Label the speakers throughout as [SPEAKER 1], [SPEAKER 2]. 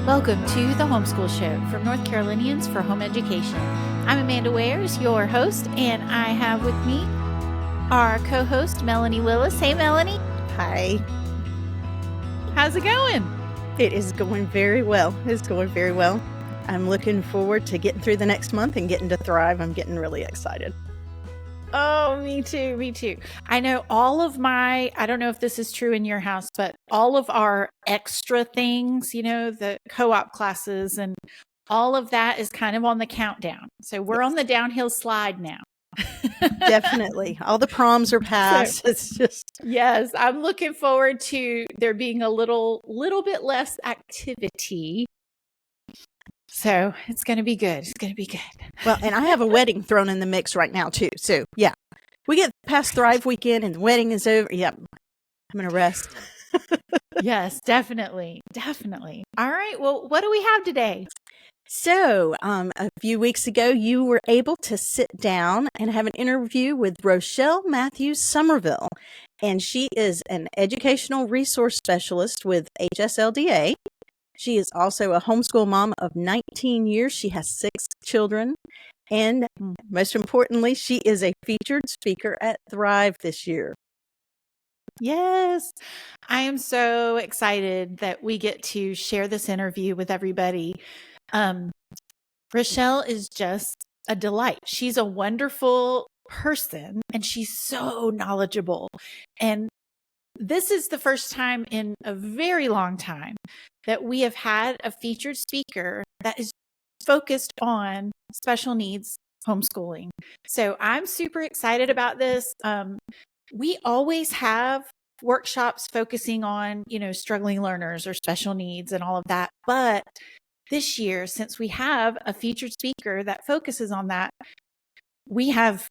[SPEAKER 1] Welcome to the Homeschool Show from North Carolinians for Home Education. I'm Amanda Wares, your host, and I have with me our co-host, Melanie Willis. Hey, Melanie.
[SPEAKER 2] Hi.
[SPEAKER 1] How's it going?
[SPEAKER 2] It is going very well. It's going very well. I'm looking forward to getting through the next month and getting to Thrive. I'm getting really excited.
[SPEAKER 1] Oh, me too. Me too. I know I don't know if this is true in your house, but all of our extra things, the co-op classes and all of that is kind of on the countdown. So we're on the downhill slide now.
[SPEAKER 2] Definitely. All the proms are passed.
[SPEAKER 1] Yes, I'm looking forward to there being a little bit less activity. So it's going to be good. It's going to be good.
[SPEAKER 2] Well, and I have a wedding thrown in the mix right now too. So yeah, we get past Thrive weekend and the wedding is over. Yep. I'm going to rest.
[SPEAKER 1] Yes, definitely. Definitely. All right. Well, what do we have today?
[SPEAKER 2] So a few weeks ago, you were able to sit down and have an interview with Rochelle Matthews Somerville. And she is an educational resource specialist with HSLDA. She is also a homeschool mom of 19 years. She has 6 children. And most importantly, she is a featured speaker at Thrive this year.
[SPEAKER 1] Yes, I am so excited that we get to share this interview with everybody. Rochelle is just a delight. She's a wonderful person and she's so knowledgeable. And this is the first time in a very long time that we have had a featured speaker that is focused on special needs homeschooling. So I'm super excited about this. We always have workshops focusing on, struggling learners or special needs and all of that. But this year, since we have a featured speaker that focuses on that, we have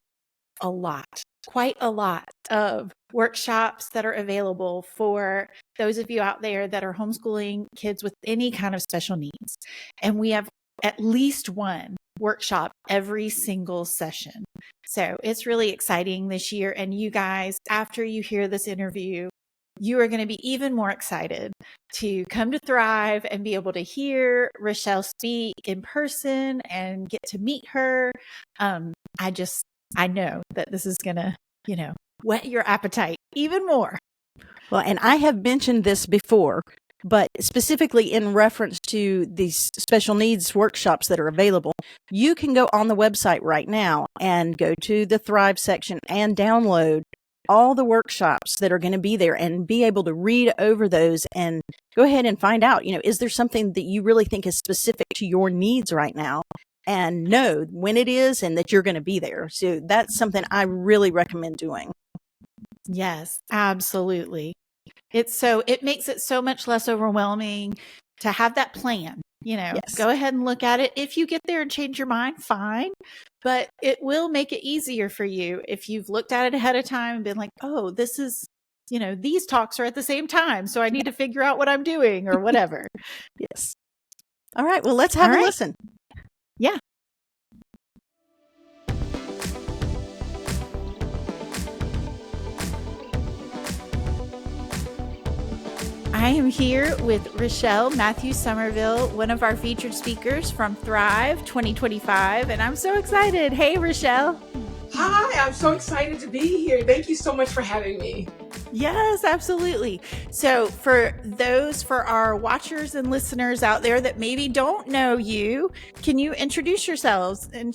[SPEAKER 1] quite a lot of workshops that are available for those of you out there that are homeschooling kids with any kind of special needs. And we have at least one workshop every single session. So it's really exciting this year. And you guys, after you hear this interview, you are going to be even more excited to come to Thrive and be able to hear Rochelle speak in person and get to meet her. I know that this is going to, whet your appetite even more.
[SPEAKER 2] Well, and I have mentioned this before, but specifically in reference to these special needs workshops that are available, you can go on the website right now and go to the Thrive section and download all the workshops that are going to be there and be able to read over those and go ahead and find out, is there something that you really think is specific to your needs right now? And know when it is and that you're going to be there. So that's something I really recommend doing.
[SPEAKER 1] Yes, absolutely. It makes it so much less overwhelming to have that plan.
[SPEAKER 2] Yes.
[SPEAKER 1] Go ahead and look at it. If you get there and change your mind, fine. But it will make it easier for you if you've looked at it ahead of time and been like, oh, this is, these talks are at the same time. So I need to figure out what I'm doing or whatever.
[SPEAKER 2] Yes. All right. Well, let's have a listen.
[SPEAKER 1] Yeah. I am here with Rochelle Matthews Somerville, one of our featured speakers from Thrive 2025, and I'm so excited. Hey, Rochelle.
[SPEAKER 3] Hi, I'm so excited to be here. Thank you so much for having me.
[SPEAKER 1] Yes, absolutely. So for our watchers and listeners out there that maybe don't know you, can you introduce yourself and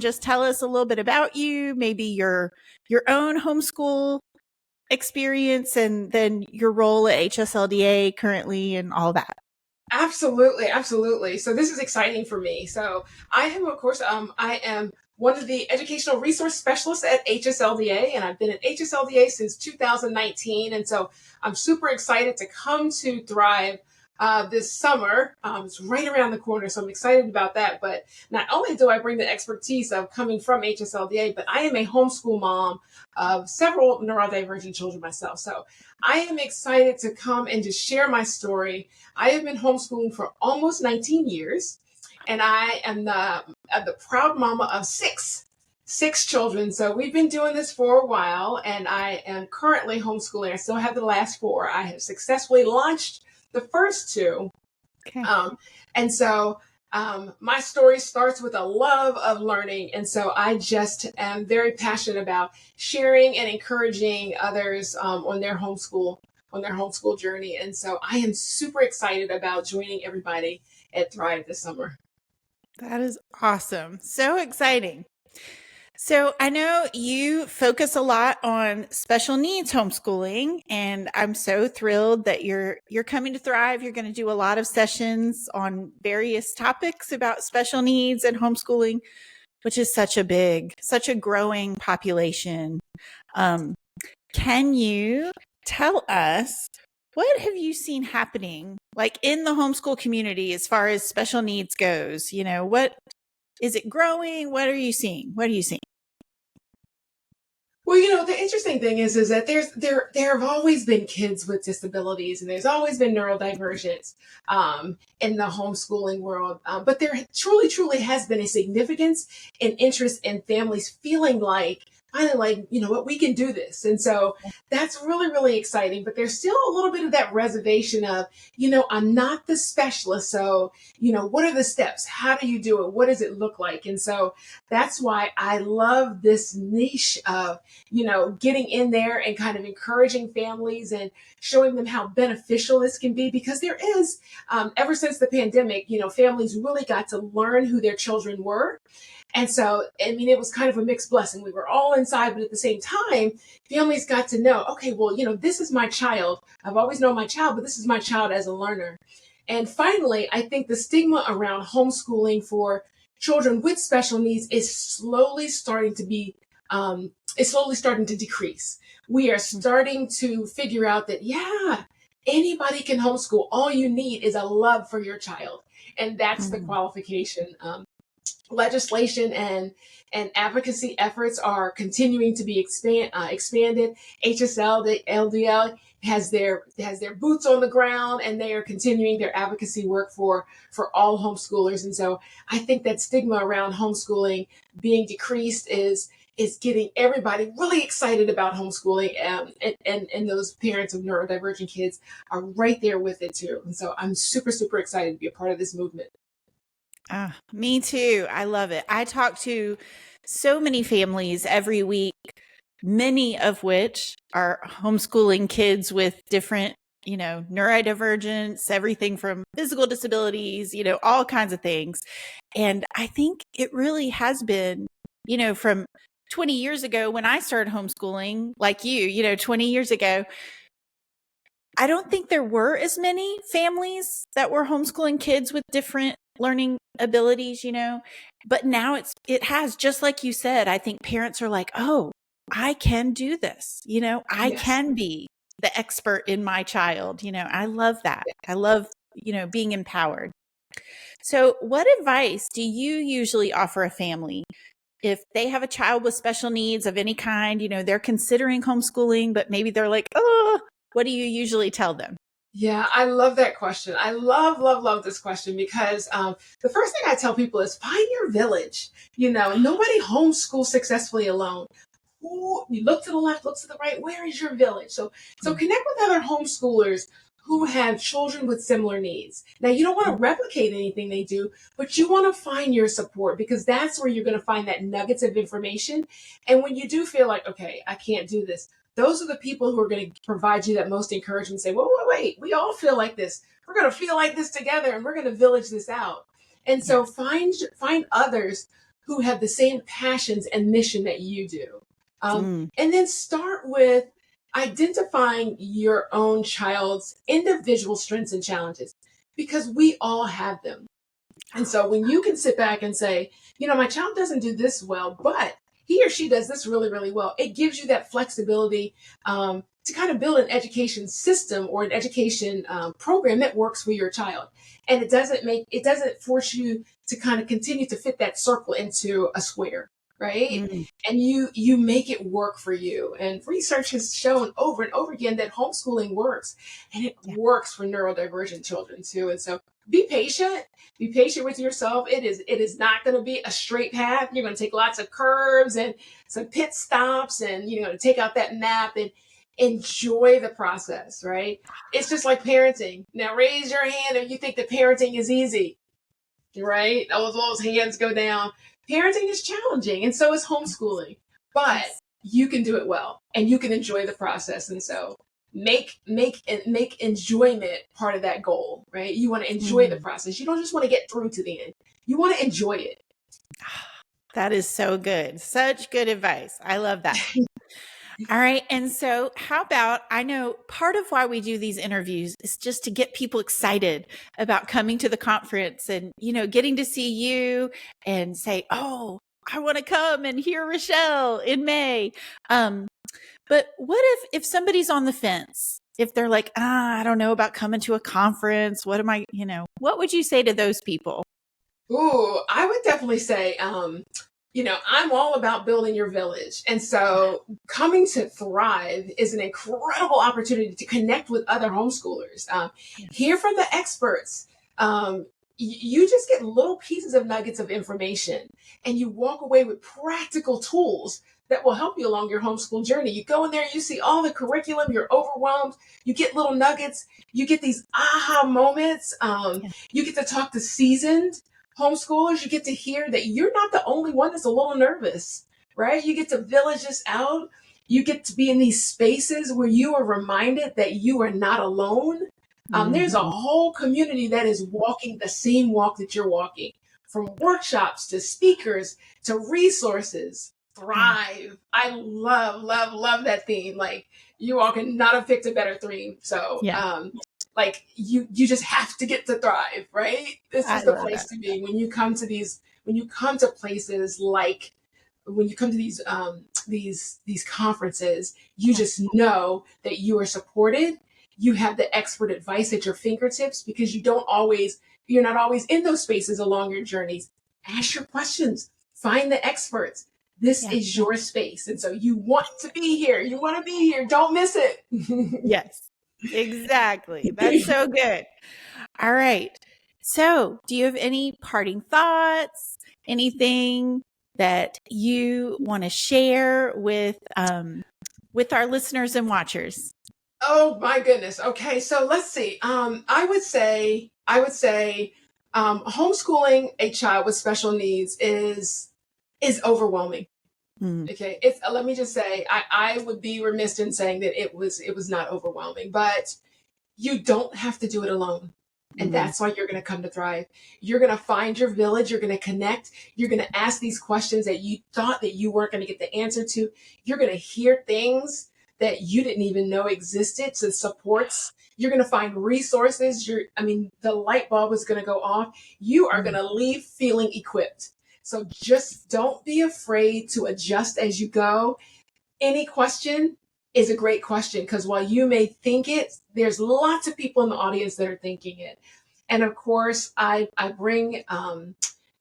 [SPEAKER 1] just tell us a little bit about you, maybe your own homeschool experience and then your role at HSLDA currently and all that?
[SPEAKER 3] Absolutely. So this is exciting for me. So I am, of course, I am one of the educational resource specialists at HSLDA, and I've been at HSLDA since 2019. And so I'm super excited to come to Thrive this summer. It's right around the corner, so I'm excited about that. But not only do I bring the expertise of coming from HSLDA, but I am a homeschool mom of several neurodivergent children myself. So I am excited to come and just share my story. I have been homeschooling for almost 19 years, and I am the proud mama of six children. So we've been doing this for a while, and I am currently homeschooling. I still have the last 4. I have successfully launched the first 2,
[SPEAKER 1] Okay.
[SPEAKER 3] And so my story starts with a love of learning. And so I just am very passionate about sharing and encouraging others on their homeschool journey. And so I am super excited about joining everybody at Thrive this summer.
[SPEAKER 1] That is awesome. So exciting. So I know you focus a lot on special needs homeschooling, and I'm so thrilled that you're coming to Thrive. You're going to do a lot of sessions on various topics about special needs and homeschooling, which is such a growing population. Can you tell us, what have you seen happening like in the homeschool community as far as special needs goes? What is it growing? What are you seeing? What are you seeing?
[SPEAKER 3] Well, the interesting thing is that there have always been kids with disabilities, and there's always been neurodivergence in the homeschooling world. But there truly has been a significance and interest in families feeling like, kind of like, what, we can do this. And so that's really exciting. But there's still a little bit of that reservation of, I'm not the specialist. So, what are the steps? How do you do it? What does it look like? And so that's why I love this niche of, getting in there and kind of encouraging families and showing them how beneficial this can be, because there is, ever since the pandemic, families really got to learn who their children were. And so, it was kind of a mixed blessing. We were all inside, but at the same time, families got to know, okay, well, this is my child. I've always known my child, but this is my child as a learner. And finally, I think the stigma around homeschooling for children with special needs is slowly starting to decrease. We are starting to figure out that, anybody can homeschool. All you need is a love for your child. And that's the qualification. Legislation and advocacy efforts are continuing to be expanded. HSLDA has their boots on the ground, and they are continuing their advocacy work for all homeschoolers. And so I think that stigma around homeschooling being decreased is getting everybody really excited about homeschooling, and those parents of neurodivergent kids are right there with it too. And so I'm super excited to be a part of this movement.
[SPEAKER 1] Me too. I love it. I talk to so many families every week, many of which are homeschooling kids with different, neurodivergence, everything from physical disabilities, all kinds of things. And I think it really has been, from 20 years ago when I started homeschooling, like 20 years ago, I don't think there were as many families that were homeschooling kids with different learning abilities, but now it has, just like you said, I think parents are like, oh, I can do this. I
[SPEAKER 3] Yes.
[SPEAKER 1] can be the expert in my child. I love that. I love, being empowered. So what advice do you usually offer a family if they have a child with special needs of any kind? They're considering homeschooling, but maybe they're like, oh, what do you usually tell them?
[SPEAKER 3] Yeah, I love that question. I love this question, because the first thing I tell people is find your village. Nobody homeschools successfully alone. You look to the left, look to the right. Where is your village? So connect with other homeschoolers who have children with similar needs. Now, you don't want to replicate anything they do, but you want to find your support, because that's where you're going to find that nuggets of information. And when you do feel like, okay, I can't do this, those are the people who are going to provide you that most encouragement, say, well, wait, we all feel like this. We're going to feel like this together, and we're going to village this out. And so find others who have the same passions and mission that you do. And then start with identifying your own child's individual strengths and challenges, because we all have them. And so when you can sit back and say, my child doesn't do this well, but he or she does this really well, it gives you that flexibility to kind of build an education system or an education program that works for your child. And it doesn't force you to kind of continue to fit that circle into a square. Right. And you make it work for you. And research has shown over and over again that homeschooling works, and it works for neurodivergent children too. And so be patient with yourself. It is not going to be a straight path. You're going to take lots of curves and some pit stops, and to take out that map. And enjoy the process, right? It's just like parenting. Now raise your hand if you think that parenting is easy, right? Those hands go down. Parenting is challenging, and so is homeschooling, but
[SPEAKER 1] Yes.
[SPEAKER 3] you can do it well, and you can enjoy the process. And so make enjoyment part of that goal, right? You want to enjoy the process. You don't just want to get through to the end. You want to enjoy it.
[SPEAKER 1] That is so good. Such good advice. I love that. All right. And so how about, I know part of why we do these interviews is just to get people excited about coming to the conference and, getting to see you and say, oh, I want to come and hear Rochelle in May. But what if somebody's on the fence? If they're like, I don't know about coming to a conference, what would you say to those people?
[SPEAKER 3] Ooh, I would definitely say, I'm all about building your village. And so coming to Thrive is an incredible opportunity to connect with other homeschoolers, hear from the experts. You just get little pieces of nuggets of information, and you walk away with practical tools that will help you along your homeschool journey. You go in there, you see all the curriculum, you're overwhelmed, you get little nuggets, you get these aha moments. You get to talk to seasoned homeschoolers. You get to hear that you're not the only one that's a little nervous, right? You get to village this out. You get to be in these spaces where you are reminded that you are not alone. There's a whole community that is walking the same walk that you're walking, from workshops to speakers to resources. Thrive. I love, love, love that theme. Like, you all can not have picked a better theme. So, like, you just have to get to Thrive, right? This is the place to be when you come to places like, when you come to these conferences. You just know that you are supported. You have the expert advice at your fingertips, because you're not always in those spaces along your journeys. Ask your questions, find the experts. This is your space. And so you want to be here. You want to be here. Don't miss it.
[SPEAKER 1] Yes, exactly. That's so good. All right. So do you have any parting thoughts? Anything that you want to share with our listeners and watchers?
[SPEAKER 3] Oh my goodness. Okay. So let's see. I would say, homeschooling a child with special needs is overwhelming. Okay. Let me just say, I would be remiss in saying that it was not overwhelming, but you don't have to do it alone. And that's why you're going to come to Thrive. You're going to find your village. You're going to connect. You're going to ask these questions that you thought that you weren't going to get the answer to. You're going to hear things that you didn't even know existed, to supports. You're going to find resources. The light bulb is going to go off. You are going to leave feeling equipped. So just don't be afraid to adjust as you go. Any question is a great question, because while you may think it, there's lots of people in the audience that are thinking it. And of course, I bring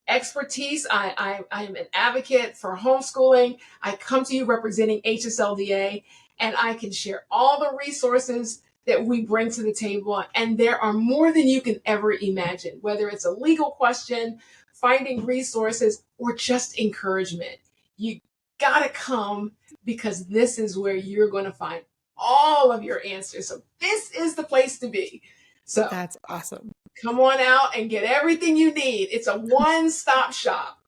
[SPEAKER 3] expertise. I am an advocate for homeschooling. I come to you representing HSLDA, and I can share all the resources that we bring to the table. And there are more than you can ever imagine, whether it's a legal question, finding resources, or just encouragement. You gotta come, because this is where you're going to find all of your answers. So this is the place to be. So
[SPEAKER 1] that's awesome.
[SPEAKER 3] Come on out and get everything you need. It's a one-stop shop.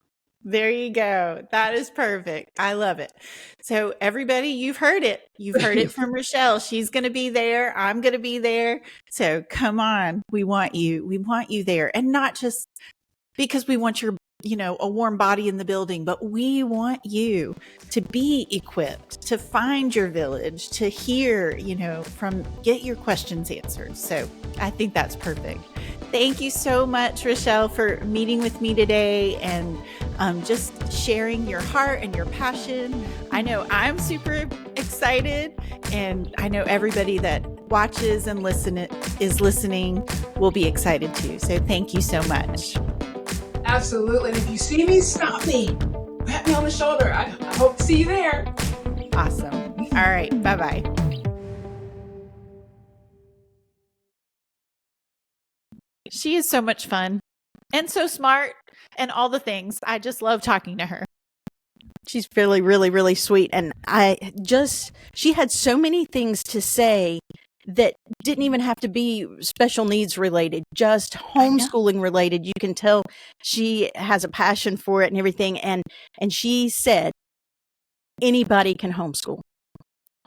[SPEAKER 1] There you go. That is perfect. I love it. So everybody, you've heard it. You've heard it from Rochelle. She's going to be there. I'm going to be there. So come on. We want you. We want you there. And not just because we want your, a warm body in the building, but we want you to be equipped, to find your village, to hear, get your questions answered. So I think that's perfect. Thank you so much, Rochelle, for meeting with me today and just sharing your heart and your passion. I know I'm super excited, and I know everybody that watches and is listening will be excited too. So thank you so much.
[SPEAKER 3] Absolutely. And if you see me, stop me. Pat me on the shoulder. I hope to see you there.
[SPEAKER 1] Awesome. All right. Bye-bye. She is so much fun and so smart and all the things. I just love talking to her.
[SPEAKER 2] She's really, really, really sweet. And she had so many things to say that didn't even have to be special needs related, just homeschooling related. You can tell she has a passion for it and everything. And she said, anybody can homeschool.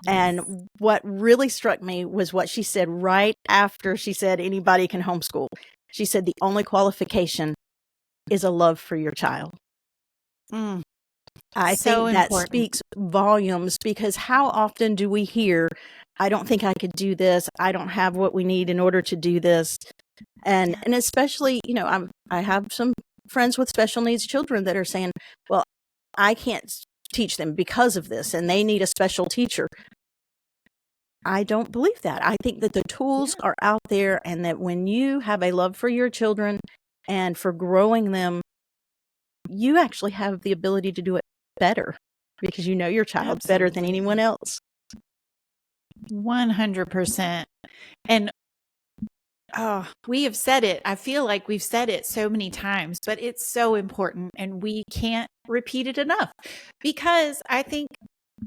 [SPEAKER 2] And what really struck me was what she said right after she said anybody can homeschool. She said the only qualification is a love for your child. I think that speaks volumes, because how often do we hear, I don't think I could do this. I don't have what we need in order to do this. And especially, I have some friends with special needs children that are saying, well, I can't teach them because of this, and they need a special teacher. I don't believe that. I think that the tools are out there, and that when you have a love for your children and for growing them, you actually have the ability to do it better, because you know your child better than anyone else.
[SPEAKER 1] 100%. And we have said it. I feel like we've said it so many times, but it's so important, and we can't repeat it enough, because I think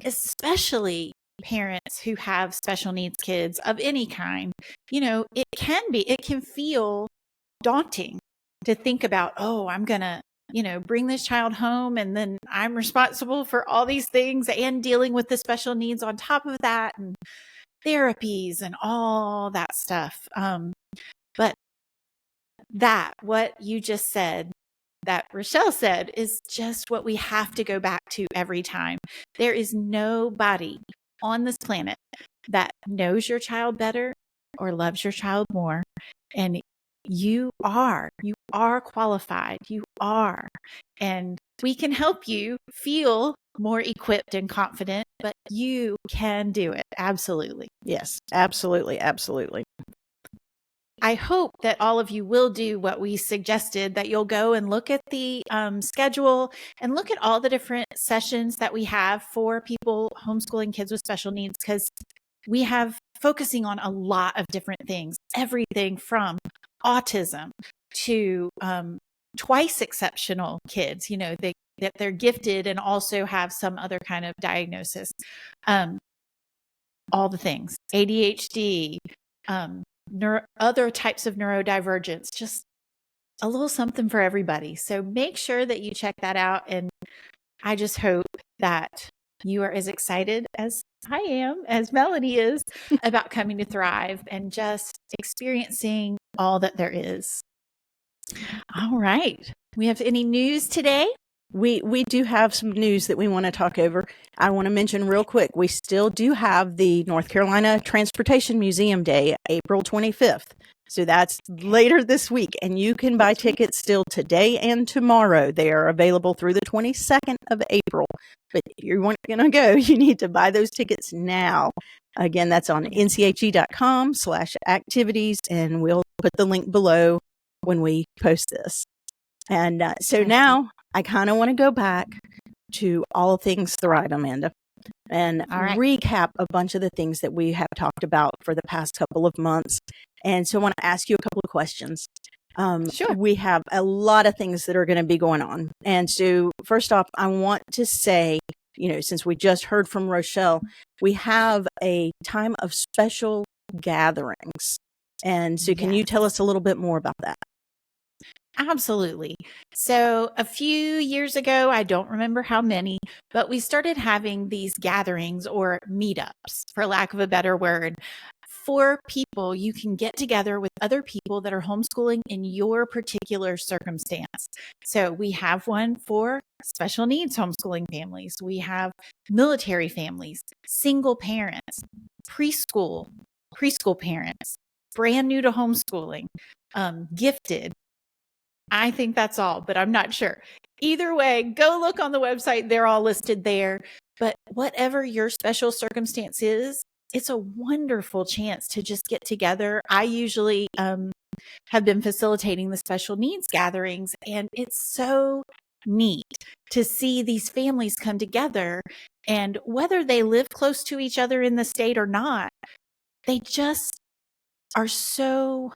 [SPEAKER 1] especially parents who have special needs kids of any kind, it can feel daunting to think about, I'm going to bring this child home, and then I'm responsible for all these things and dealing with the special needs on top of that, and therapies and all that stuff. But what you just said, that Rochelle said, is just what we have to go back to every time. There is nobody on this planet that knows your child better or loves your child more. And you are qualified. You are. And we can help you feel more equipped and confident, but you can do it. Absolutely.
[SPEAKER 2] Yes, absolutely. Absolutely.
[SPEAKER 1] I hope that all of you will do what we suggested, that you'll go and look at the schedule and look at all the different sessions that we have for people homeschooling kids with special needs, because we have focusing on a lot of different things, everything from autism to twice exceptional kids, that they're gifted and also have some other kind of diagnosis, all the things, ADHD, other types of neurodivergence, just a little something for everybody. So make sure that you check that out. And I just hope that you are as excited as I am, as Melanie is, about coming to Thrive and just experiencing all that there is. All right. We have any news today?
[SPEAKER 2] We do have some news that we want to talk over. I want to mention real quick, we still do have the North Carolina Transportation Museum Day, April 25th. So that's later this week, and you can buy tickets still today and tomorrow. They are available through the 22nd of April. But if you weren't going to go, you need to buy those tickets now. Again, that's on nche.com/activities, and we'll put the link below when we post this. And so now I kind of want to go back to all things Thrive, Amanda, and recap a bunch of the things that we have talked about for the past couple of months. And so I want to ask you a couple of questions.
[SPEAKER 1] Sure.
[SPEAKER 2] We have a lot of things that are going to be going on. And so first off, I want to say, since we just heard from Rochelle, we have a time of special gatherings. And so can you tell us a little bit more about that?
[SPEAKER 1] Absolutely. So a few years ago, I don't remember how many, but we started having these gatherings or meetups, for lack of a better word, for people. You can get together with other people that are homeschooling in your particular circumstance. So we have one for special needs homeschooling families. We have military families, single parents, preschool parents, brand new to homeschooling, gifted. I think that's all, but I'm not sure. Either way, go look on the website. They're all listed there. But whatever your special circumstance is, it's a wonderful chance to just get together. I usually have been facilitating the special needs gatherings, and it's so neat to see these families come together. And whether they live close to each other in the state or not, they just are so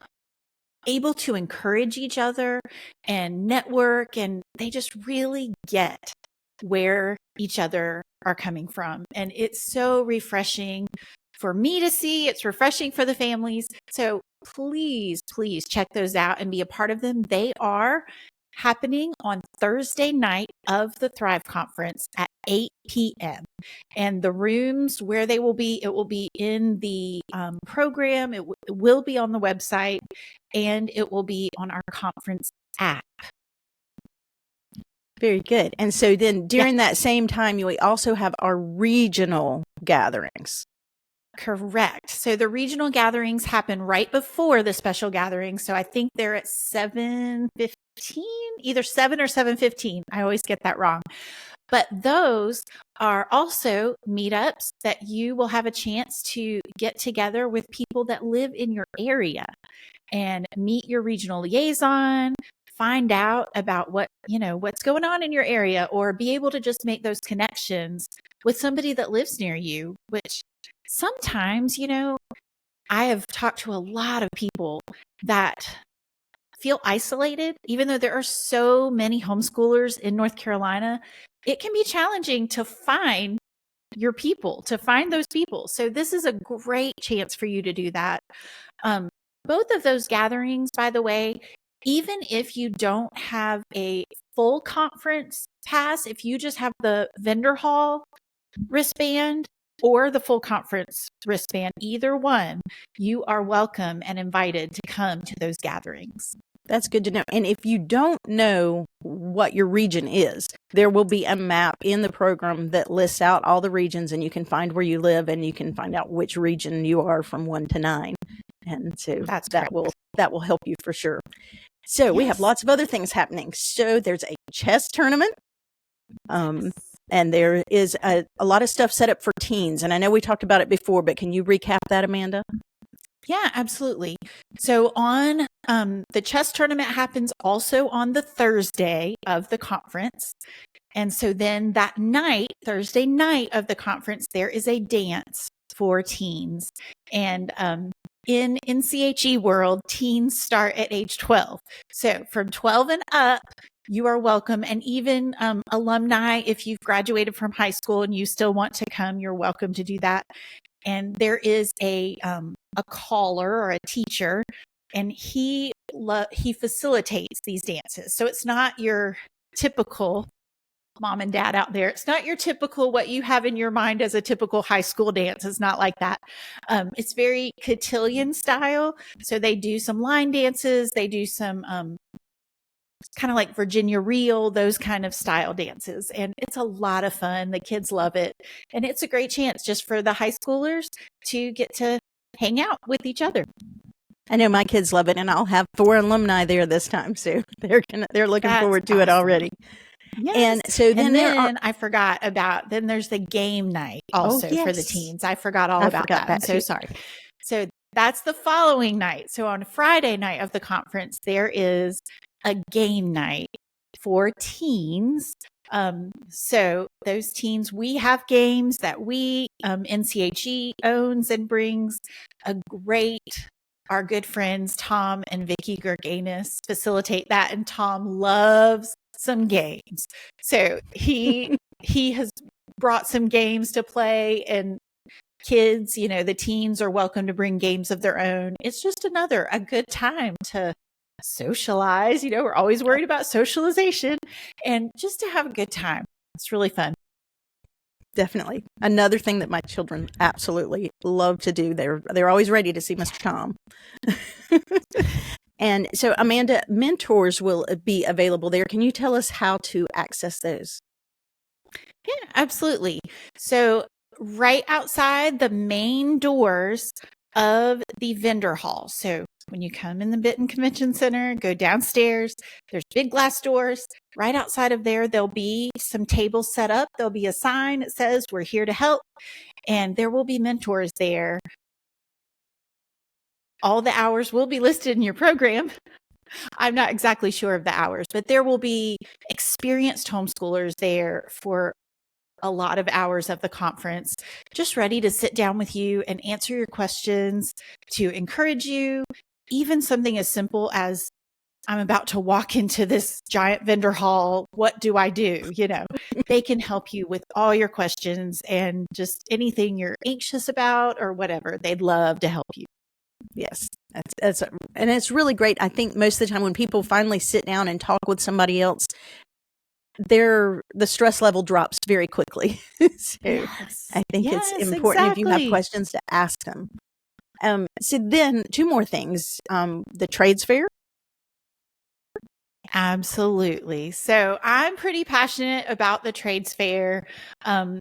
[SPEAKER 1] able to encourage each other and network, and they just really get where each other are coming from. And it's so refreshing for me to see. It's refreshing for the families. So please, please check those out and be a part of them. They are happening on Thursday night of the Thrive Conference at 8 p.m. And the rooms where they will be, it will be in the program. It will be on the website, and it will be on our conference app.
[SPEAKER 2] Very good. And so then during that same time, we also have our regional gatherings.
[SPEAKER 1] Correct. So the regional gatherings happen right before the special gatherings. So I think they're at 7:15, either 7 or 7:15. I always get that wrong. But those are also meetups that you will have a chance to get together with people that live in your area and meet your regional liaison, find out about what's going on in your area, or be able to just make those connections with somebody that lives near you, which sometimes, I have talked to a lot of people that feel isolated, even though there are so many homeschoolers in North Carolina. It can be challenging to find your people, to find those people. So this is a great chance for you to do that. Both of those gatherings, by the way, even if you don't have a full conference pass, if you just have the vendor hall wristband or the full conference wristband, either one, you are welcome and invited to come to those gatherings.
[SPEAKER 2] That's good to know. And if you don't know what your region is, there will be a map in the program that lists out all the regions, and you can find where you live, and you can find out which region you are from 1 to 9. And so that will help you for sure. So we have lots of other things happening. So there's a chess tournament. And there is a lot of stuff set up for teens. And I know we talked about it before, but can you recap that, Amanda?
[SPEAKER 1] Yeah, absolutely. So on the chess tournament happens also on the Thursday of the conference. And so then that night, Thursday night of the conference, there is a dance for teens. And in NCHE world, teens start at age 12. So from 12 and up, you are welcome. And even alumni, if you've graduated from high school and you still want to come, you're welcome to do that. And there is a caller or a teacher, and he facilitates these dances. So it's not your typical mom and dad out there. It's not your typical what you have in your mind as a typical high school dance. It's not like that. It's very cotillion style. So they do some line dances. They do some kind of like Virginia reel, those kind of style dances. And it's a lot of fun. The kids love it. And it's a great chance just for the high schoolers to get to hang out with each other.
[SPEAKER 2] I know my kids love it, and I'll have 4 alumni there this time. So they're looking forward to it already.
[SPEAKER 1] Yes.
[SPEAKER 2] And so then
[SPEAKER 1] I forgot about, then there's the game night also for the teens. I forgot all about that. I'm so sorry. So that's the following night. So on Friday night of the conference, there is a game night for teens. So those teens, we have games that NCHE owns and brings. Our good friends, Tom and Vicky Gerganis, facilitate that. And Tom loves some games. So he has brought some games to play, and kids, the teens are welcome to bring games of their own. It's just a good time to socialize. We're always worried about socialization, and just to have a good time. It's really fun.
[SPEAKER 2] Definitely. Another thing that my children absolutely love to do. They're always ready to see Mr. Tom. And so, Amanda, mentors will be available there. Can you tell us how to access those?
[SPEAKER 1] Yeah, absolutely. So right outside the main doors of the vendor hall. So when you come in the Benton Convention Center, go downstairs, there's big glass doors. Right outside of there, there'll be some tables set up. There'll be a sign that says, "We're here to help." And there will be mentors there. All the hours will be listed in your program. I'm not exactly sure of the hours, but there will be experienced homeschoolers there for a lot of hours of the conference, just ready to sit down with you and answer your questions, to encourage you. Even something as simple as I'm about to walk into this giant vendor hall. What do I do? They can help you with all your questions and just anything you're anxious about or whatever. They'd love to help you.
[SPEAKER 2] Yes, and it's really great. I think most of the time when people finally sit down and talk with somebody else, the stress level drops very quickly. So
[SPEAKER 1] Yes.
[SPEAKER 2] I think it's important if you have questions to ask them. So then 2 more things. The trades fair.
[SPEAKER 1] Absolutely. So I'm pretty passionate about the trades fair.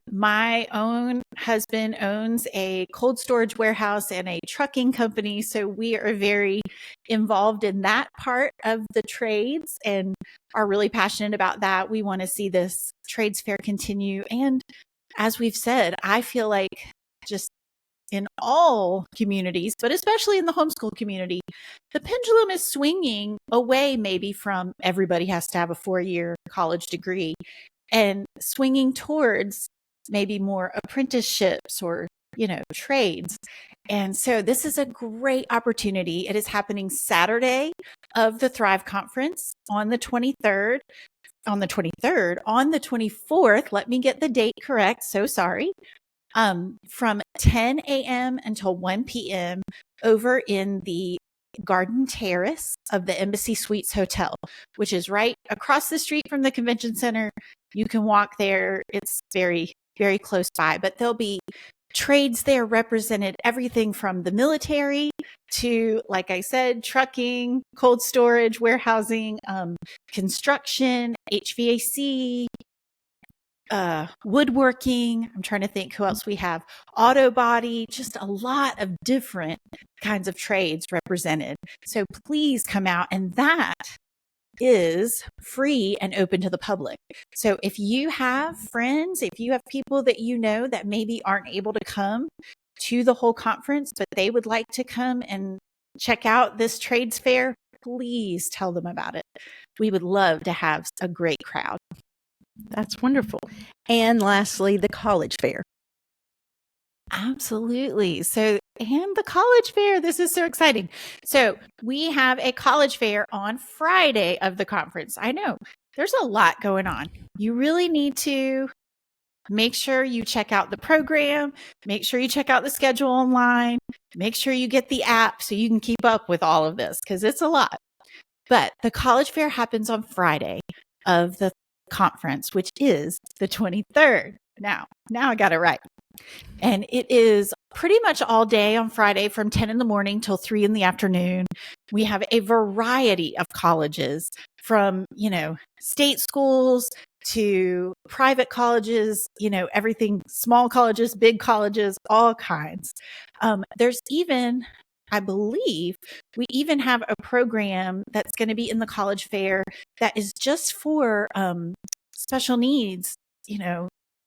[SPEAKER 1] My own husband owns a cold storage warehouse and a trucking company. So we are very involved in that part of the trades and are really passionate about that. We want to see this trades fair continue. And as we've said, I feel like just in all communities, but especially in the homeschool community, the pendulum is swinging away maybe from everybody has to have a 4-year college degree and swinging towards maybe more apprenticeships or, trades. And so this is a great opportunity. It is happening Saturday of the Thrive Conference on the 23rd. On the 24th, let me get the date correct. So sorry. From 10 a.m. until 1 p.m. over in the Garden Terrace of the Embassy Suites Hotel, which is right across the street from the convention center. You can walk there. It's very, very close by, but there'll be trades there represented, everything from the military to, like I said, trucking, cold storage, warehousing, construction, HVAC, woodworking. I'm trying to think who else we have. Auto body, just a lot of different kinds of trades represented. So please come out, and that is free and open to the public. So if you have friends, if you have people that that maybe aren't able to come to the whole conference, but they would like to come and check out this trades fair, please tell them about it. We would love to have a great crowd.
[SPEAKER 2] That's wonderful. And lastly, the college fair.
[SPEAKER 1] Absolutely. So, and the college fair, this is so exciting. So we have a college fair on Friday of the conference. I know there's a lot going on. You really need to make sure you check out the program, make sure you check out the schedule online, make sure you get the app so you can keep up with all of this because it's a lot. But the college fair happens on Friday of the conference, which is the 23rd. Now I got it right. And it is pretty much all day on Friday from 10 in the morning till 3 in the afternoon. We have a variety of colleges from, state schools to private colleges, everything, small colleges, big colleges, all kinds. There's even, I believe, we even have a program that's going to be in the college fair that is just for special needs,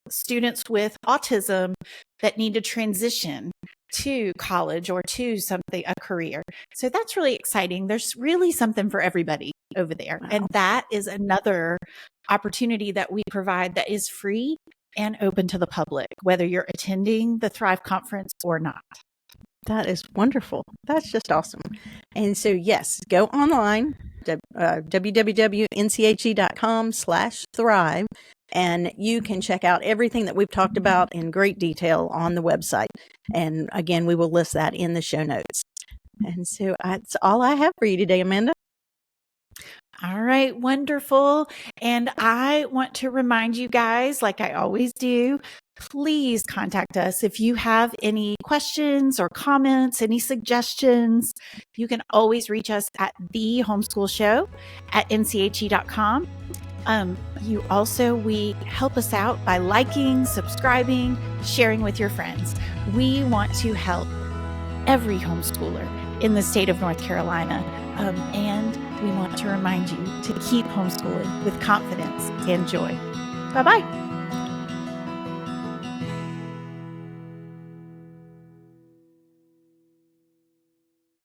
[SPEAKER 1] students with autism that need to transition to college or to a career. So that's really exciting. There's really something for everybody over there. Wow. And that is another opportunity that we provide that is free and open to the public, whether you're attending the Thrive Conference or not.
[SPEAKER 2] That is wonderful. That's just awesome. And so, yes, go online, www.nche.com/thrive, and you can check out everything that we've talked about in great detail on the website. And again, we will list that in the show notes. And so that's all I have for you today, Amanda.
[SPEAKER 1] All right, wonderful. And I want to remind you guys, like I always do, please contact us. If you have any questions or comments, any suggestions, you can always reach us at thehomeschoolshow@nche.com. We help us out by liking, subscribing, sharing with your friends. We want to help every homeschooler in the state of North Carolina. And we want to remind you to keep homeschooling with confidence and joy. Bye-bye.